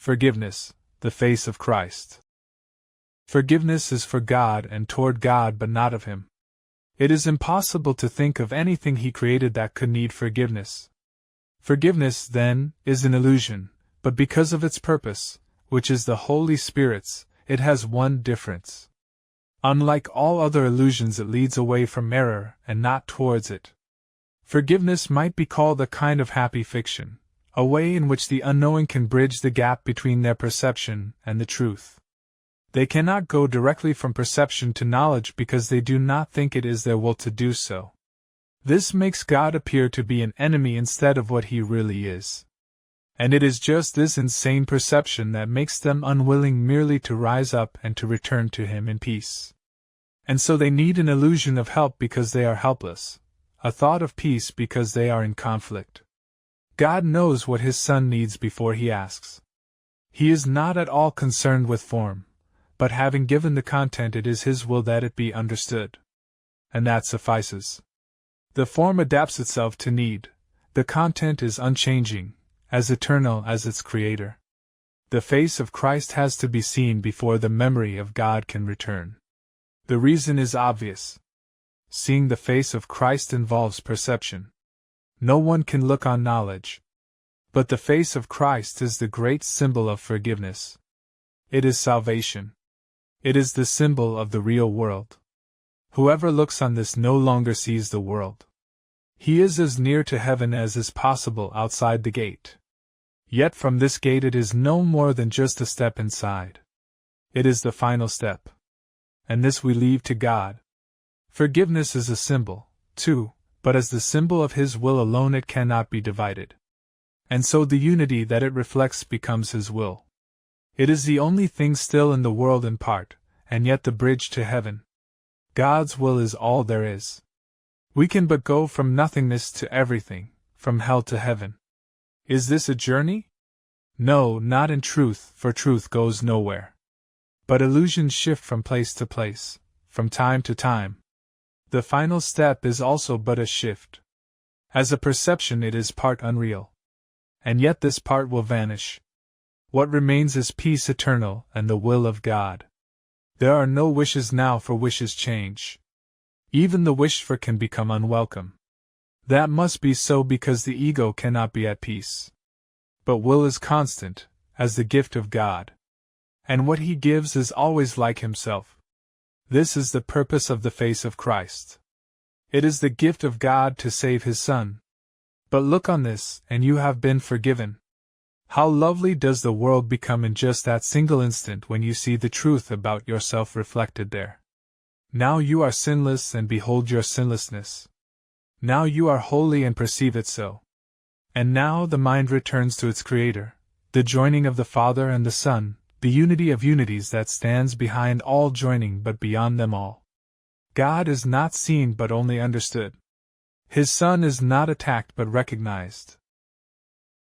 Forgiveness, the face of Christ. Forgiveness is for God and toward God but not of Him. It is impossible to think of anything He created that could need forgiveness. Forgiveness, then, is an illusion, but because of its purpose, which is the Holy Spirit's, it has one difference. Unlike all other illusions, it leads away from error and not towards it. Forgiveness might be called a kind of happy fiction, a way in which the unknowing can bridge the gap between their perception and the truth. They cannot go directly from perception to knowledge because they do not think it is their will to do so. This makes God appear to be an enemy instead of what He really is. And it is just this insane perception that makes them unwilling merely to rise up and to return to Him in peace. And so they need an illusion of help because they are helpless, a thought of peace because they are in conflict. God knows what His Son needs before He asks. He is not at all concerned with form, but having given the content, it is His will that it be understood. And that suffices. The form adapts itself to need, the content is unchanging, as eternal as its Creator. The face of Christ has to be seen before the memory of God can return. The reason is obvious. Seeing the face of Christ involves perception. No one can look on knowledge. But the face of Christ is the great symbol of forgiveness. It is salvation. It is the symbol of the real world. Whoever looks on this no longer sees the world. He is as near to heaven as is possible outside the gate. Yet from this gate it is no more than just a step inside. It is the final step. And this we leave to God. Forgiveness is a symbol, too, but as the symbol of His will alone it cannot be divided. And so the unity that it reflects becomes His will. It is the only thing still in the world in part, and yet the bridge to heaven. God's will is all there is. We can but go from nothingness to everything, from hell to heaven. Is this a journey? No, not in truth, for truth goes nowhere. But illusions shift from place to place, from time to time. The final step is also but a shift. As a perception it is part unreal. And yet this part will vanish. What remains is peace eternal and the will of God. There are no wishes now, for wishes change. Even the wished for can become unwelcome. That must be so because the ego cannot be at peace. But will is constant, as the gift of God. And what He gives is always like Himself. This is the purpose of the face of Christ. It is the gift of God to save His Son. But look on this, and you have been forgiven. How lovely does the world become in just that single instant when you see the truth about yourself reflected there. Now you are sinless and behold your sinlessness. Now you are holy and perceive it so. And now the mind returns to its Creator, the joining of the Father and the Son, the unity of unities that stands behind all joining but beyond them all. God is not seen but only understood. His Son is not attacked but recognized.